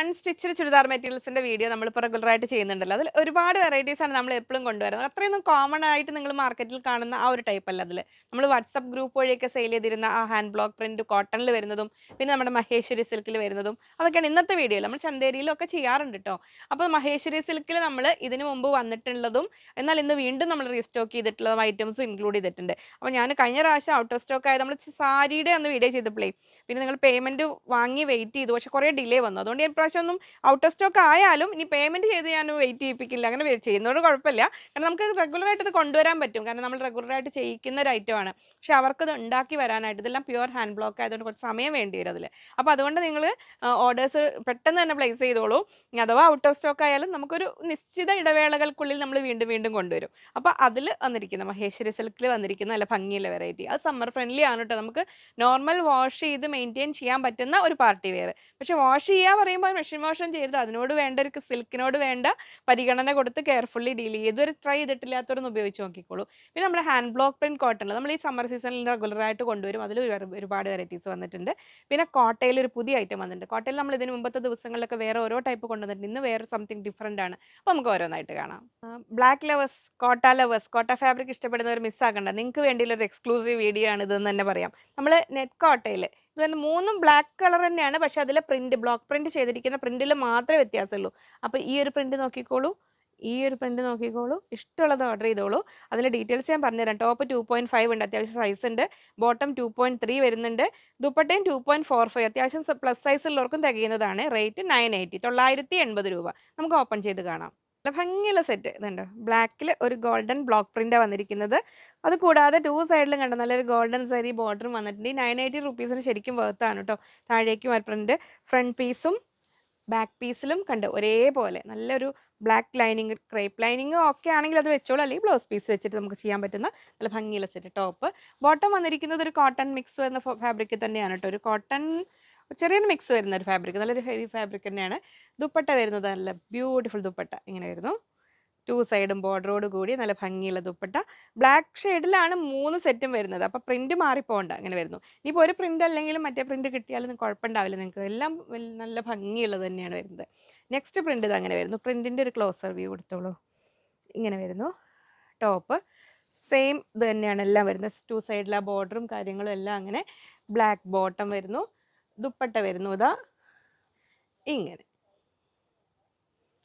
Unstitched churidar മെറ്റീരിയൽസിന്റെ video നമ്മളിപ്പോൾ റെഗുലറായിട്ട് ചെയ്യുന്നുണ്ടല്ലോ. അതിൽ ഒരുപാട് വെറൈറ്റീസ് ആണ് നമ്മൾ എപ്പോഴും കൊണ്ടുവരുന്നത്. അത്രയൊന്നും കോമൺ ആയിട്ട് നിങ്ങൾ മാർക്കറ്റിൽ കാണുന്ന ആ ഒരു ടൈപ്പ് അല്ല അതിൽ. നമ്മൾ വാട്സപ്പ് ഗ്രൂപ്പ് വഴിയൊക്കെ സെയിൽ ചെയ്തിരുന്ന ആ ഹാൻഡ് ബ്ലോക്ക് പ്രിന്റ് കോട്ടണിൽ വരുന്നതും പിന്നെ നമ്മുടെ മഹേശ്വരി സിൽക്കിൽ വരുന്നതും അതൊക്കെയാണ് ഇന്നത്തെ വീഡിയോയിൽ. നമ്മൾ ചന്തേരിയിലൊക്കെ ചെയ്യാറുണ്ട് കേട്ടോ. അപ്പോൾ മഹേശ്വരി സിൽക്കിൽ നമ്മൾ ഇതിനു മുമ്പ് വന്നിട്ടുള്ളതും എന്നാൽ ഇന്ന് വീണ്ടും നമ്മൾ റീസ്റ്റോക്ക് ചെയ്തിട്ടുള്ള ഐറ്റംസും ഇൻക്ലൂഡ് ചെയ്തിട്ടുണ്ട്. അപ്പോൾ ഞാൻ കഴിഞ്ഞ പ്രാവശ്യം ഔട്ട് ഓഫ് സ്റ്റോക്ക് ആയത് നമ്മൾ സാരിയുടെ അന്ന് വീഡിയോ ചെയ്തപ്പോഴേ പിന്നെ നിങ്ങൾ പേയ്മെന്റ് വാങ്ങി വെയിറ്റ് ചെയ്തു. പക്ഷെ കുറേ ഡിലേ വന്നു. അതുകൊണ്ട് ഞാൻ പ്രാവശ്യം ഒന്നും ഔട്ട് ഓഫ് സ്റ്റോക്ക് ആയാലും ഇനി പേയ്മെന്റ് ചെയ്ത് ഞാൻ വെയിറ്റ് ചെയ്യിപ്പിക്കില്ല. അങ്ങനെ ചെയ്യുന്നതോട് കുഴപ്പമില്ല. കാരണം നമുക്ക് റെഗുലറായിട്ട് ഇത് കൊണ്ടുവരാൻ പറ്റും. കാരണം നമ്മൾ റെഗുലറായിട്ട് ചെയ്യിക്കുന്ന ഒരു ഐറ്റമാണ്. പക്ഷെ അവർക്കത് ഉണ്ടാക്കി വരാനായിട്ട് ഇതെല്ലാം പ്യുവർ ഹാൻഡ് ബ്ലോക്ക് ആയതുകൊണ്ട് കുറച്ച് സമയം വേണ്ടി വരും അതിൽ. അപ്പോൾ അതുകൊണ്ട് നിങ്ങൾ ഓർഡേഴ്സ് പെട്ടെന്ന് തന്നെ പ്ലേസ് ചെയ്തോളൂ. ഇനി അഥവാ ഔട്ട് ഓഫ് സ്റ്റോക്ക് ആയാലും നമുക്കൊരു നിശ്ചിത ഇടവേളകൾക്കുള്ളിൽ നമ്മൾ വീണ്ടും വീണ്ടും കൊണ്ടുവരും. അപ്പോൾ അതിൽ വന്നിരിക്കുന്ന മഹേശ്വരി സിൽക്കിൽ വന്നിരിക്കുന്ന നല്ല ഭംഗിയുള്ള വെറൈറ്റി. അത് സമ്മർ ഫ്രണ്ട്ലി ആണ് കേട്ടോ. നമുക്ക് നോർമൽ വാഷ് ചെയ്ത് മെയിൻറ്റെയിൻ ചെയ്യാൻ പറ്റുന്ന ഒരു പാർട്ടി വെയർ. പക്ഷെ വാഷ് ചെയ്യുക പറയുമ്പോൾ മെഷീൻ വാഷും ചെയ്ത് അതിനോട് വേണ്ട ഒരു സിൽക്കിനോട് വേണ്ട പരിഗണന കൊടുത്ത് കെയർഫുള്ളി ഡീൽ ചെയ്യുക. ഇതൊരു ട്രൈ ചെയ്തിട്ടില്ലാത്തവരൊന്ന് ഉപയോഗിച്ച് നോക്കിക്കോളൂ. പിന്നെ നമ്മുടെ ഹാൻഡ് ബ്ലോക്ക് പ്രിന്റ് കോട്ടണിൽ നമ്മൾ ഈ സമ്മർ സീസണിൽ റെഗുലറായിട്ട് കൊണ്ടുവരും. അതിൽ ഒരുപാട് വെറൈറ്റീസ് വന്നിട്ടുണ്ട്. പിന്നെ കോട്ടയിൽ ഒരു പുതിയ ഐറ്റം വന്നിട്ടുണ്ട്. കോട്ടയിൽ നമ്മൾ ഇതിന് മുമ്പത്തെ ദിവസങ്ങളിലൊക്കെ വേറെ ഓരോ ടൈപ്പ് കൊണ്ടുവന്നിട്ടുണ്ട്. ഇന്ന് വേറെ സംതിങ് ഡിഫറെൻ്റ് ആണ്. അപ്പോൾ നമുക്ക് ഓരോന്നായിട്ട് കാണാം. ബ്ലാക്ക് ലവേഴ്സ്, കോട്ട ഫാബ്രിക് ഇഷ്ടപ്പെടുന്നവർ മിസ്സാക്കണ്ട. നിങ്ങൾക്ക് വേണ്ടിയുള്ള ഒരു എക്സ്ക്ലൂസീവ് വീഡിയോ ആണ് ഇതെന്ന് തന്നെ പറയാം. നമ്മൾ നെറ്റ് കോട്ടയിൽ ഇതുപോലെ മൂന്നും ബ്ലാക്ക് കളർ തന്നെയാണ്. പക്ഷെ അതിൽ പ്രിന്റ് ബ്ലോക്ക് പ്രിന്റ് ചെയ്തിരിക്കുന്ന പ്രിന്റിൽ മാത്രമേ വ്യത്യാസമുള്ളൂ. അപ്പോൾ ഈ ഒരു പ്രിന്റ് നോക്കിക്കോളൂ, ഈ ഒരു പ്രിന്റ് നോക്കിക്കോളൂ. ഇഷ്ടമുള്ളത് ഓർഡർ ചെയ്തോളൂ. അതിൻ്റെ ഡീറ്റെയിൽസ് ഞാൻ പറഞ്ഞുതരാം. ടോപ്പ് 2.5 ഉണ്ട്, അത്യാവശ്യം സൈസ് ഉണ്ട്. ബോട്ടം 2.3 വരുന്നുണ്ട്. ദുപ്പട്ടയും 2.45, അത്യാവശ്യം പ്ലസ് സൈസ് ഉള്ളവർക്കും തികയുന്നതാണ്. റേറ്റ് 980, 980 രൂപ. നമുക്ക് ഓപ്പൺ ചെയ്ത് കാണാം. നല്ല ഭംഗിയുള്ള സെറ്റ് ഇതുണ്ട്. ബ്ലാക്കിൽ ഒരു ഗോൾഡൻ ബ്ലോക്ക് പ്രിന്റാണ് വന്നിരിക്കുന്നത്. അത് കൂടാതെ ടു സൈഡിലും കണ്ടോ നല്ലൊരു ഗോൾഡൻ സരി ബോർഡറും വന്നിട്ടുണ്ട്. ഈ 980 റുപ്പീസിന് ശരിക്കും വർത്താണ് കേട്ടോ. താഴേക്കും ഒരു പ്രിന്റ്, ഫ്രണ്ട് പീസും ബാക്ക് പീസിലും കണ്ട് ഒരേപോലെ നല്ലൊരു ബ്ലാക്ക് ലൈനിങ്, ക്രേപ്പ് ലൈനിങ് ഒക്കെ ആണെങ്കിൽ അത് വെച്ചോളൂ, അല്ലെങ്കിൽ ബ്ലൗസ് പീസ് വെച്ചിട്ട് നമുക്ക് ചെയ്യാൻ പറ്റുന്ന നല്ല ഭംഗിയുള്ള സെറ്റ്. ടോപ്പ് ബോട്ടം വന്നിരിക്കുന്നത് ഒരു കോട്ടൺ മിക്സ് വരുന്ന ഫാബ്രിക് തന്നെയാണ് കേട്ടോ. ഒരു കോട്ടൺ ചെറിയൊരു മിക്സ് വരുന്ന ഒരു ഫാബ്രിക്, നല്ലൊരു ഹെവി ഫാബ്രിക് തന്നെയാണ്. ദുപ്പട്ട വരുന്നത് നല്ല ബ്യൂട്ടിഫുൾ ദുപ്പട്ട ഇങ്ങനെ വരുന്നു. ടു സൈഡും ബോർഡറോട് കൂടി നല്ല ഭംഗിയുള്ള ദുപ്പട്ട. ബ്ലാക്ക് ഷെയ്ഡിലാണ് 3 സെറ്റും വരുന്നത്. അപ്പോൾ പ്രിന്റ് മാറിപ്പോകണ്ട, അങ്ങനെ വരുന്നു. ഇനിയിപ്പോൾ ഒരു പ്രിന്റ് അല്ലെങ്കിലും മറ്റേ പ്രിന്റ് കിട്ടിയാലും കുഴപ്പമുണ്ടാവില്ല നിങ്ങൾക്ക്. എല്ലാം നല്ല ഭംഗിയുള്ളത് തന്നെയാണ് വരുന്നത്. നെക്സ്റ്റ് പ്രിന്റ് ഇത് അങ്ങനെ വരുന്നു. പ്രിന്റിൻ്റെ ഒരു ക്ലോസർ വ്യൂ എടുത്തോളൂ. ഇങ്ങനെ വരുന്നു. ടോപ്പ് സെയിം ഇത് തന്നെയാണ് എല്ലാം വരുന്നത്. ടു സൈഡിലെ ബോർഡറും കാര്യങ്ങളും എല്ലാം അങ്ങനെ. ബ്ലാക്ക് ബോട്ടം വരുന്നു. ദുപ്പട്ട വരുന്നു ഇതാ ഇങ്ങനെ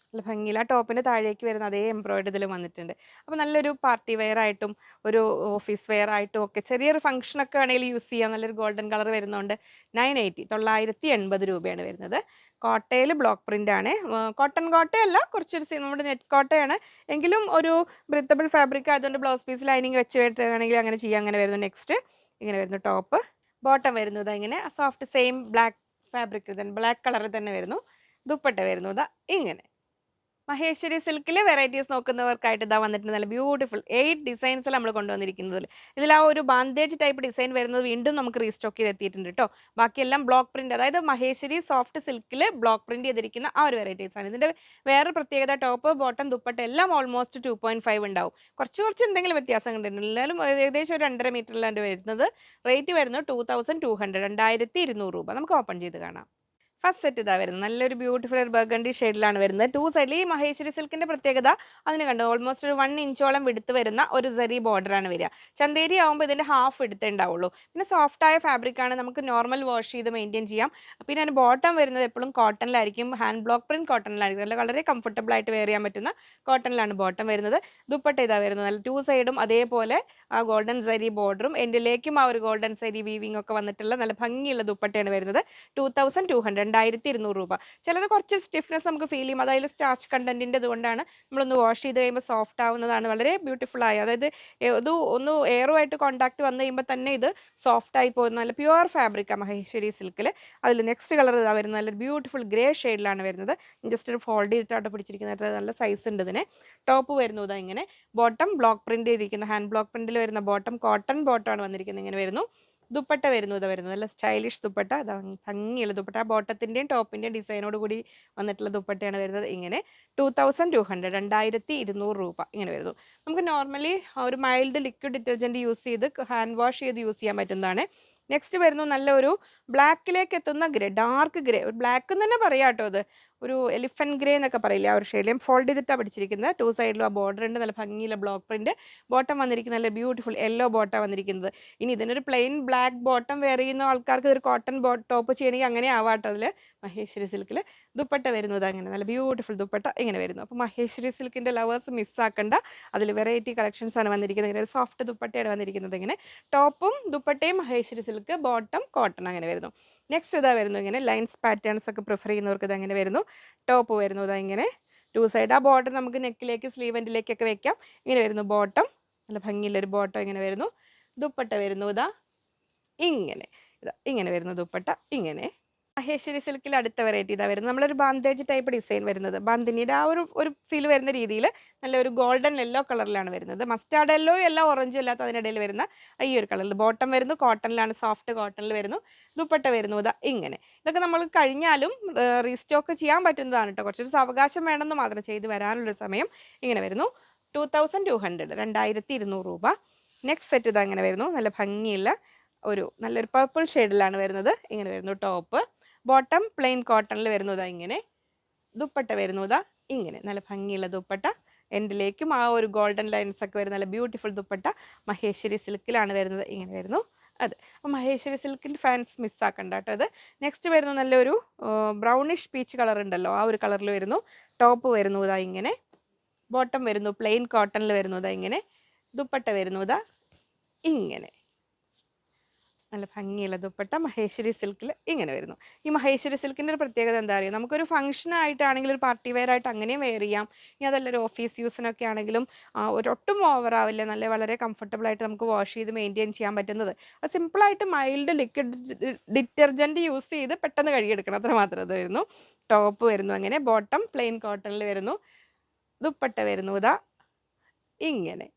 നല്ല ഭംഗിയിൽ. ആ ടോപ്പിൻ്റെ താഴേക്ക് വരുന്ന അതേ എംബ്രോയിഡറി ഇതിൽ വന്നിട്ടുണ്ട്. അപ്പോൾ നല്ലൊരു പാർട്ടി വെയർ ആയിട്ടും ഒരു ഓഫീസ് വെയർ ആയിട്ടും ഒക്കെ ചെറിയൊരു ഫംഗ്ഷനൊക്കെ വേണമെങ്കിൽ യൂസ് ചെയ്യാം. നല്ലൊരു ഗോൾഡൻ കളർ വരുന്നുണ്ട്. 980, 980 രൂപയാണ് വരുന്നത്. കോട്ടയിൽ ബ്ലോക്ക് പ്രിൻ്റ് ആണ്. കോട്ടൺ കോട്ടയല്ല, കുറച്ചൊരു നമ്മുടെ നെറ്റ് കോട്ടയാണ്. എങ്കിലും ഒരു ബ്രിത്തബിൾ ഫാബ്രിക് ആയതുകൊണ്ട് ബ്ലൗസ് പീസ് ലൈനിങ് വെച്ച് വേണമെങ്കിൽ അങ്ങനെ ചെയ്യാം. അങ്ങനെ വരുന്നു. നെക്സ്റ്റ് ഇങ്ങനെ വരുന്നു. ടോപ്പ് ബോട്ടം വരുന്നത് ഇങ്ങനെ സോഫ്റ്റ് സെയിം ബ്ലാക്ക് ഫാബ്രിക് തന്നെ, ബ്ലാക്ക് കളറിൽ തന്നെ വരുന്നു. ദുപ്പട്ട വരുന്നത് ഇങ്ങനെ. മഹേശ്വരി സിൽക്കിലെ വെറൈറ്റീസ് നോക്കുന്നവർക്കായിട്ട് ഇതാ വന്നിട്ടുണ്ട്. നല്ല ബ്യൂട്ടിഫുൾ 8 ഡിസൈൻസിൽ നമ്മൾ കൊണ്ടുവന്നിരിക്കുന്നത്. ഇതിൽ ആ ഒരു ബാന്തേജ് ടൈപ്പ് ഡിസൈൻ വരുന്നത് വീണ്ടും നമുക്ക് റീസ്റ്റോക്ക് ചെയ്ത് എത്തിയിട്ടുണ്ട് കേട്ടോ. ബാക്കിയെല്ലാം ബ്ലോക്ക് പ്രിന്റ്, അതായത് മഹേശ്വരി സോഫ്റ്റ് സിൽക്കിൽ ബ്ലോക്ക് പ്രിന്റ് ചെയ്തിരിക്കുന്ന ആ ഒരു വെറൈറ്റീസ് ആണ്. ഇതിൻ്റെ വേറെ പ്രത്യേകത ടോപ്പ് ബോട്ടം ദുപ്പട്ട എല്ലാം ഓൾമോസ്റ്റ് 2.5 ഉണ്ടാവും. കുറച്ച് എന്തെങ്കിലും വ്യത്യാസം കണ്ടിട്ടുണ്ട്. എന്നാലും ഏകദേശം ഒരു 2.5 മീറ്ററിലാണ് വരുന്നത്. റേറ്റ് വരുന്നത് 2200, 2200 രൂപ. നമുക്ക് ഓപ്പൺ ചെയ്ത് കാണാം. ഫസ്റ്റ് സെറ്റ് ഇതാ വരുന്നത്. നല്ലൊരു ബ്യൂട്ടിഫുൾ ഒരു ബർഗണ്ടി ഷെയ്ഡിലാണ് വരുന്നത്. ടു സൈഡിൽ ഈ മഹേശ്വരി സിൽക്കിന്റെ പ്രത്യേകത അതിന് കണ്ടു ഓൾമോസ്റ്റ് ഒരു 1 ഇഞ്ചോളം വിടുത്ത് വരുന്ന ഒരു സെറി ബോർഡറാണ് വരിക. ചന്തേരി ആകുമ്പോൾ ഇതിന്റെ ഹാഫ് എടുത്തേ ഉണ്ടാവുള്ളൂ. പിന്നെ സോഫ്റ്റ് ആയ ഫാബ്രിക് ആണ്, നമുക്ക് നോർമൽ വാഷ് ചെയ്ത് മെയിൻറ്റെയിൻ ചെയ്യാം. പിന്നെ അതിന് ബോട്ടം വരുന്നത് എപ്പോഴും കോട്ടണിലായിരിക്കും. ഹാൻഡ് ബ്ലോക്ക് പ്രിന്റ് കോട്ടണിലായിരിക്കും. അല്ല വളരെ കംഫർട്ടബിൾ ആയിട്ട് വെയർ ചെയ്യാൻ പറ്റുന്ന കോട്ടണിലാണ് ബോട്ടം വരുന്നത്. ദുപ്പട്ട ഇതാ വരുന്നത്. നല്ല ടു സൈഡും അതേപോലെ ആ ഗോൾഡൻ സരി ബോർഡറും എൻഡിലേക്കും ആ ഒരു ഗോൾഡൻ സരി വീവിംഗ് ഒക്കെ വന്നിട്ടുള്ള നല്ല ഭംഗിയുള്ള ദുപ്പട്ടയാണ് വരുന്നത്. 2200, 2200 രൂപ. ചിലത് കുറച്ച് സ്റ്റിഫ്നെസ് നമുക്ക് ഫീൽ ചെയ്യും. അതായത് സ്റ്റാർച്ച് കണ്ടന്റിൻ്റെ അതുകൊണ്ടാണ്. നമ്മളൊന്ന് വാഷ് ചെയ്ത് കഴിയുമ്പോൾ സോഫ്റ്റ് ആവുന്നതാണ്. വളരെ ബ്യൂട്ടിഫുൾ ആയി, അതായത് ഇത് ഒന്ന് എയറുമായിട്ട് കോൺടാക്ട് വന്നു കഴിയുമ്പോൾ തന്നെ ഇത് സോഫ്റ്റ് ആയി പോകുന്ന നല്ല പ്യുവർ ഫാബ്രിക്കാണ് മഹേശ്വരി സിൽക്കിൽ. അതിൽ നെക്സ്റ്റ് കളർ ഇതാ വരുന്നത്. നല്ല ബ്യൂട്ടിഫുൾ ഗ്രേ ഷെയ്ഡിലാണ് വരുന്നത്. ജസ്റ്റ് ഒരു ഫോൾഡ് ചെയ്തിട്ടാണ് പിടിച്ചിരിക്കുന്നത്. നല്ല സൈസ് ഉണ്ട് ഇതിന്. ടോപ്പ് വരുന്നത് ഇങ്ങനെ. ബോട്ടം ബ്ലോക്ക് പ്രിന്റ് ചെയ്തിരിക്കുന്ന ഹാൻഡ് ബ്ലോക്ക് പ്രിന്റിൽ വരുന്ന ബോട്ടം കോട്ടൺ ബോട്ടമാണ് വന്നിരിക്കുന്നത്. ഇങ്ങനെ വരുന്നു. ദുപ്പട്ട വരുന്നത് നല്ല സ്റ്റൈലിഷ് ദുപ്പട്ട. ഭംഗിയുള്ള ദുപ്പട്ട. ആ ബോട്ടത്തിൻ്റെയും ടോപ്പിൻ്റെയും ഡിസൈനോട് കൂടി വന്നിട്ടുള്ള ദുപ്പട്ടയാണ് വരുന്നത്. ഇങ്ങനെ 2200, 2200 രൂപ ഇങ്ങനെ വരുന്നു. നമുക്ക് നോർമലി ഒരു മൈൽഡ് ലിക്വിഡ് ഡിറ്റർജൻറ്റ് യൂസ് ചെയ്ത് ഹാൻഡ് വാഷ് ചെയ്ത് യൂസ് ചെയ്യാൻ പറ്റുന്നതാണ്. നെക്സ്റ്റ് വരുന്നു നല്ലൊരു ബ്ലാക്കിലേക്ക് എത്തുന്ന ഗ്രേ, ഡാർക്ക് ഗ്രേ, ഒരു ബ്ലാക്ക് എന്ന് തന്നെ പറയാം കേട്ടോ. അത് ഒരു എലിഫന്റ് ഗ്രേ എന്നൊക്കെ പറയില്ലേ, ആ ഒരു ഷെയ്ഡിലും ഫോൾഡ് ചെയ്തിട്ടാണ് പിടിച്ചിരിക്കുന്നത്. 2 സൈഡിലും ആ ബോർഡർ ഉണ്ട്, നല്ല ഭംഗിയില്ല ബ്ലോക്ക് പ്രിന്റ്. ബോട്ടം വന്നിരിക്കുന്നത് നല്ല ബ്യൂട്ടിഫുൾ യെല്ലോ ബോട്ടം വന്നിരിക്കുന്നത്. ഇനി ഇതിനൊരു പ്ലെയിൻ ബ്ലാക്ക് ബോട്ടം വെയർ ചെയ്യുന്ന ആൾക്കാർക്ക് ഒരു കോട്ടൺ ടോപ്പ് ചെയ്യണമെങ്കിൽ അങ്ങനെ ആവാട്ടോ. അതിൽ മഹേശ്വരി സിൽക്കിൽ ദുപ്പട്ട വരുന്നത് അങ്ങനെ നല്ല ബ്യൂട്ടിഫുൾ ദുപ്പട്ട ഇങ്ങനെ വരുന്നു. അപ്പോൾ മഹേശ്വരി സിൽക്കിൻ്റെ ലവേഴ്സ് മിസ്സാക്കണ്ട. അതിൽ വെറൈറ്റി കളക്ഷൻസ് ആണ് വന്നിരിക്കുന്നത്. ഇങ്ങനെ ഒരു സോഫ്റ്റ് ദുപ്പട്ടയാണ് വന്നിരിക്കുന്നത്. ഇങ്ങനെ ടോപ്പും ദുപ്പട്ടയും മഹേശ്വരി സിൽക്ക്, ബോട്ടം കോട്ടൺ അങ്ങനെ വരുന്നു. നെക്സ്റ്റ് ഇതാ വരുന്നു ഇങ്ങനെ ലൈൻസ് പാറ്റേൺസ് ഒക്കെ പ്രിഫർ ചെയ്യുന്നവർക്ക് ഇത് അങ്ങനെ വരുന്നു. ടോപ്പ് വരുന്നു ഇതാ ഇങ്ങനെ 2 സൈഡ്. ആ ബോർഡർ നമുക്ക് നെക്കിലേക്ക് സ്ലീവെൻറ്റിലേക്കൊക്കെ വെക്കാം. ഇങ്ങനെ വരുന്നു ബോട്ടം, നല്ല ഭംഗിയുള്ളൊരു ബോട്ടം ഇങ്ങനെ വരുന്നു. ദുപ്പട്ട വരുന്നു ഇതാ ഇങ്ങനെ, ഇതാ ഇങ്ങനെ വരുന്നു ദുപ്പട്ട ഇങ്ങനെ. മഹേശ്വരി സിൽക്കിൽ അടുത്ത വെറൈറ്റി ഇതാ വരുന്നത്. നമ്മളൊരു ബാന്തേജ് ടൈപ്പ് ഡിസൈൻ വരുന്നത്, ബാന്തിനിയുടെ ആ ഒരു ഫീൽ വരുന്ന രീതിയിൽ നല്ലൊരു ഗോൾഡൻ യെല്ലോ കളറിലാണ് വരുന്നത്. മസ്റ്റാർഡ് യെല്ലോ അല്ല ഓറഞ്ചും അല്ലാത്ത അതിനിടയിൽ വരുന്ന ഈ ഒരു കളറിൽ ബോട്ടം വരുന്നു. കോട്ടണിലാണ്, സോഫ്റ്റ് കോട്ടണിൽ വരുന്നു. ദുപ്പട്ട വരുന്നു ഇതാ ഇങ്ങനെ. ഇതൊക്കെ നമ്മൾ കഴിഞ്ഞാലും റീസ്റ്റോക്ക് ചെയ്യാൻ പറ്റുന്നതാണ് കേട്ടോ. കുറച്ചൊരു സാവകാശം വേണമെന്ന് മാത്രം, ചെയ്ത് വരാനുള്ളൊരു സമയം. ഇങ്ങനെ വരുന്നു 2200, 2200 രൂപ. നെക്സ്റ്റ് സെറ്റ് ഇതാ ഇങ്ങനെ വരുന്നു. നല്ല ഭംഗിയുള്ള ഒരു നല്ലൊരു പർപ്പിൾ ഷെയ്ഡിലാണ് വരുന്നത്. ഇങ്ങനെ വരുന്നു ടോപ്പ്. ബോട്ടം പ്ലെയിൻ കോട്ടണിൽ വരുന്നതാ ഇങ്ങനെ. ദുപ്പട്ട വരുന്നതാ ഇങ്ങനെ, നല്ല ഭംഗിയുള്ള ദുപ്പട്ട. എൻഡിലേക്കും ആ ഒരു ഗോൾഡൻ ലൈൻസ് ഒക്കെ വരുന്ന നല്ല ബ്യൂട്ടിഫുൾ ദുപ്പട്ട. മഹേശ്വരി സിൽക്കിലാണ് വരുന്നത്. ഇങ്ങനെ വരുന്നു അത്. അപ്പോൾ മഹേശ്വരി സിൽക്കിൻ്റെ ഫാൻസ് മിസ്സാക്കണ്ട കേട്ടോ. അത് നെക്സ്റ്റ് വരുന്നു നല്ലൊരു ബ്രൗണിഷ് പീച്ച് കളർ ഉണ്ടല്ലോ, ആ ഒരു കളറിൽ വരുന്നു. ടോപ്പ് വരുന്നതാ ഇങ്ങനെ. ബോട്ടം വരുന്നു പ്ലെയിൻ കോട്ടണിൽ വരുന്നതാ ഇങ്ങനെ. ദുപ്പട്ട വരുന്നതാ ഇങ്ങനെ, നല്ല ഭംഗിയുള്ള ദുപ്പട്ട മഹേശ്വരി സിൽക്കിൽ ഇങ്ങനെ വരുന്നു. ഈ മഹേശ്വരി സിൽക്കിൻ്റെ ഒരു പ്രത്യേകത എന്താ പറയുക, നമുക്കൊരു ഫംഗ്ഷൻ ആയിട്ടാണെങ്കിൽ ഒരു പാർട്ടി വെയർ ആയിട്ട് അങ്ങനെയും വെയർ ചെയ്യാം. ഇനി അതല്ല ഒരു ഓഫീസ് യൂസിനൊക്കെ ആണെങ്കിലും ഒട്ടും ഓവറാവില്ല, നല്ല വളരെ കംഫർട്ടബിൾ ആയിട്ട് നമുക്ക് വാഷ് ചെയ്ത് മെയിൻറ്റെയിൻ ചെയ്യാൻ പറ്റുന്നത്. അത് സിമ്പിളായിട്ട് മൈൽഡ് ലിക്വിഡ് ഡിറ്റർജൻറ്റ് യൂസ് ചെയ്ത് പെട്ടെന്ന് കഴുകിയെടുക്കണം, അത്ര മാത്രം അത് വരുന്നു. ടോപ്പ് വരുന്നു അങ്ങനെ. ബോട്ടം പ്ലെയിൻ കോട്ടണിൽ വരുന്നു. ദുപ്പട്ട വരുന്നു ഇതാ ഇങ്ങനെ.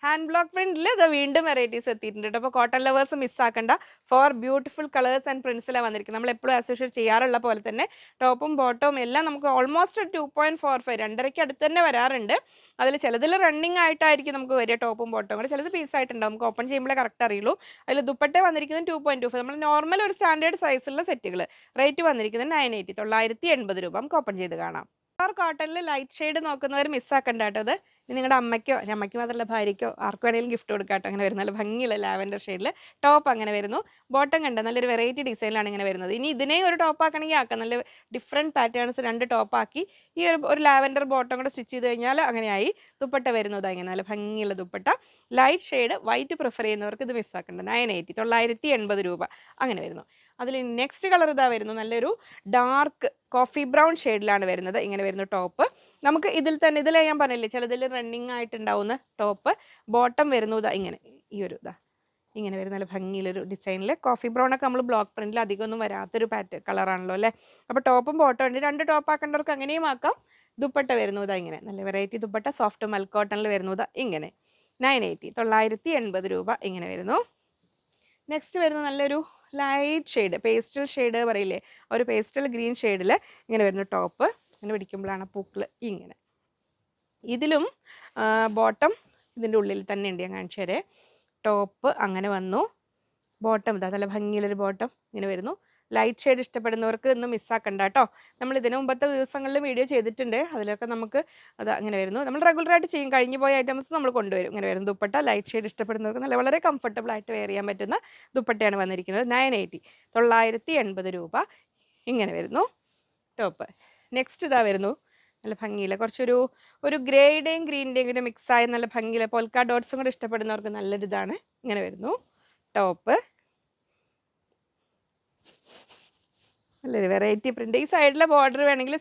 ഹാൻഡ് ബ്ലോക്ക് പ്രിന്റിൽ ഇത് വീണ്ടും വെറൈറ്റീസ് എത്തിയിട്ടുണ്ട് കേട്ടോ. അപ്പോൾ കോട്ടൺ ലവേഴ്സ് മിസ്സാക്കണ്ട. 4 ബ്യൂട്ടിഫുൾ കളേഴ്സ് ആൻഡ് പ്രിൻസിലാണ് വന്നിരിക്കുന്നത്. നമ്മൾ എപ്പോഴും അസോഷ്യേറ്റ് ചെയ്യാറുള്ള പോലെ തന്നെ ടോപ്പും ബോട്ടവും എല്ലാം നമുക്ക് ഓൾമോസ്റ്റ് 2.45, 2.5 അടുത്ത് തന്നെ വരാറുണ്ട്. അതിൽ ചിലതിൽ റണ്ണിങ് ആയിട്ടായിരിക്കും നമുക്ക് വരിക ടോപ്പും ബോട്ടവും കൂടെ, ചിലത് പീസായിട്ടുണ്ടാവും. നമുക്ക് ഓപ്പൺ ചെയ്യുമ്പോഴേ കറക്റ്റ് അറിയുള്ളൂ. അതിൽ ദുപ്പട്ട വന്നിരിക്കുന്നത് 2.25, നമ്മൾ നോർമൽ ഒരു സ്റ്റാൻഡേർഡ് സൈസുള്ള സെറ്റുകൾ. റേറ്റ് വന്നിരിക്കുന്നത് 980, 980 രൂപ. നമുക്ക് ഓപ്പൺ ചെയ്ത് കാണാം. കോട്ടണിൽ ലൈറ്റ് ഷെയ്ഡ് നോക്കുന്നവർ മിസ്സാക്കണ്ട കേട്ടോ. അത് നിങ്ങളുടെ അമ്മയ്ക്കോ, അമ്മയ്ക്ക് മാത്രമല്ല ഭാര്യയ്ക്കോ ആർക്ക് വേണമെങ്കിലും ഗിഫ്റ്റ് കൊടുക്കാം കേട്ടോ. അങ്ങനെ വരുന്ന നല്ല ഭംഗിയുള്ള ലാവൻഡർ ഷെയ്ഡിൽ ടോപ്പ് അങ്ങനെ വരുന്നു. ബോട്ടം കണ്ട നല്ലൊരു വെറൈറ്റി ഡിസൈനിലാണ് ഇങ്ങനെ വരുന്നത്. ഇനി ഇതിനെ ഒരു ടോപ്പ് ആക്കണമെങ്കിൽ ആക്കാം. നല്ല ഡിഫറെൻറ്റ് പാറ്റേൺസ് 2 ടോപ്പാക്കി ഈ ഒരു ലാവൻഡർ ബോട്ടം കൂടെ സ്റ്റിച്ച് ചെയ്ത് കഴിഞ്ഞാൽ അങ്ങനെയായി. ദുപ്പട്ട വരുന്നത് അങ്ങനെ നല്ല ഭംഗിയുള്ള dupatta. Light shade white prefer ചെയ്യുന്നവർക്ക് ഇത് മിസ്സാക്കണ്ട. 980, 980 രൂപ അങ്ങനെ വരുന്നു. അതിൽ നെക്സ്റ്റ് കളർ ഇതാ വരുന്നു, നല്ലൊരു ഡാർക്ക് കോഫി ബ്രൗൺ ഷെയ്ഡിലാണ് വരുന്നത്. ഇങ്ങനെ വരുന്നു ടോപ്പ്. നമുക്ക് ഇതിൽ തന്നെ, ഇതിൽ ഞാൻ പറഞ്ഞില്ലേ ചിലതിൽ റണ്ണിങ് ആയിട്ടുണ്ടാവുന്ന ടോപ്പ്. ബോട്ടം വരുന്നു ഇതാ ഇങ്ങനെ, ഈ ഒരു ഇതാ ഇങ്ങനെ വരുന്ന നല്ല ഭംഗിയിലൊരു ഡിസൈനിൽ. കോഫി ബ്രൗൺ ഒക്കെ നമ്മൾ ബ്ലോക്ക് പ്രിന്റിൽ അധികമൊന്നും വരാത്തൊരു കളറാണല്ലോ അല്ലേ. അപ്പോൾ ടോപ്പും ബോട്ടം ഉണ്ട്. 2 ടോപ്പ് ആക്കേണ്ടവർക്ക് അങ്ങനെയും ആക്കാം. ദുപ്പട്ട വരുന്നു ഇതാ ഇങ്ങനെ, നല്ല വെറൈറ്റി ദുപ്പട്ട. സോഫ്റ്റ് മൽക്കോട്ടണിൽ വരുന്നു ഇതാ ഇങ്ങനെ. 980, 980 രൂപ ഇങ്ങനെ വരുന്നു. നെക്സ്റ്റ് വരുന്ന നല്ലൊരു ലൈറ്റ് ഷെയ്ഡ്, പേസ്റ്റൽ ഷെയ്ഡ് പറയില്ലേ, ഒരു പേസ്റ്റൽ ഗ്രീൻ ഷെയ്ഡിൽ ഇങ്ങനെ വരുന്നു ടോപ്പ്. ഇങ്ങനെ പിടിക്കുമ്പോഴാണ് പൂക്കൾ ഇങ്ങനെ. ഇതിലും ബോട്ടം ഇതിൻ്റെ ഉള്ളിൽ തന്നെ ഉണ്ട്, ഞാൻ കാണിച്ചു തരാം. ടോപ്പ് അങ്ങനെ വന്നു. ബോട്ടം ഇതാ നല്ല ഭംഗിയുള്ളൊരു ബോട്ടം ഇങ്ങനെ വരുന്നു. ലൈറ്റ് ഷെയ്ഡ് ഇഷ്ടപ്പെടുന്നവർക്ക് ഇന്ന് മിസ്സാക്കണ്ട കേട്ടോ. നമ്മൾ ഇതിന് മുമ്പത്തെ ദിവസങ്ങളിൽ വീഡിയോ ചെയ്തിട്ടുണ്ട്. അതിലൊക്കെ നമുക്ക് അത് അങ്ങനെ വരുന്നു. നമ്മൾ റെഗുലറായിട്ട് ചെയ്യും, കഴിഞ്ഞു പോയ ഐറ്റംസ് നമ്മൾ കൊണ്ടുവരും. ഇങ്ങനെ വരും ദുപ്പട്ട. ലൈറ്റ് ഷെയ്ഡ് ഇഷ്ടപ്പെടുന്നവർക്ക് നല്ല വളരെ കംഫർട്ടബിൾ ആയിട്ട് വെയർ ചെയ്യാൻ പറ്റുന്ന ദുപ്പട്ടയാണ് വന്നിരിക്കുന്നത്. 980, 980 രൂപ ഇങ്ങനെ വരുന്നു ടോപ്പ്. നെക്സ്റ്റ് ഇതാ വരുന്നു നല്ല ഭംഗിയില്ല, കുറച്ചൊരു ഗ്രേയുടെയും ഗ്രീനിൻ്റെയും കൂടെ മിക്സായ നല്ല ഭംഗിയില്ല പോൾക്ക ഡോട്ട്സും കൂടെ ഇഷ്ടപ്പെടുന്നവർക്ക് നല്ലൊരിതാണ്. ഇങ്ങനെ വരുന്നു ടോപ്പ്. നല്ലൊരു വെറൈറ്റി പ്രിന്റ്. ഈ സൈഡിലെ ബോർഡർ വേണമെങ്കിൽ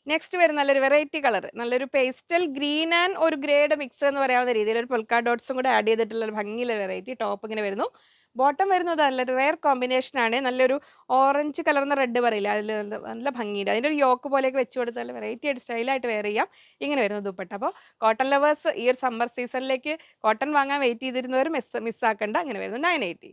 നെക്സ്റ്റ് വരും നല്ലൊരു വെറൈറ്റി കളർ, നല്ലൊരു പേസ്റ്റൽ ഗ്രീൻ ആൻഡ് ഒരു ഗ്രേയുടെ മിക്സ് എന്ന് പറയാവുന്ന രീതിയിൽ ഒരു പൊൽക്ക ഡോട്ട്സും കൂടെ ആഡ് ചെയ്തിട്ടുള്ള ഒരു ഭംഗിയുള്ള വെറൈറ്റി ടോപ്പ് ഇങ്ങനെ വരുന്നു. ബോട്ടം വരുന്നത് നല്ലൊരു റെയർ കോമ്പിനേഷൻ ആണ്. നല്ലൊരു ഓറഞ്ച് കലർന്ന റെഡ് പറയില്ല, അതിൽ നല്ല ഭംഗിയുണ്ട്. അതിൻ്റെ ഒരു യോക്ക് പോലെയൊക്കെ വെച്ച് കൊടുത്ത് നല്ല വെറൈറ്റി ആയിട്ട് സ്റ്റൈലായിട്ട് വെയർ ചെയ്യാം. ഇങ്ങനെ വരുന്നു ദുപ്പട്ട. അപ്പോൾ കോട്ടൺ ലവേഴ്സ് ഈ ഒരു സമ്മർ സീസണിലേക്ക് കോട്ടൺ വാങ്ങാൻ വെയിറ്റ് ചെയ്തിരുന്നവർ മിസ്സാക്കണ്ട. അങ്ങനെ വരുന്നു 980.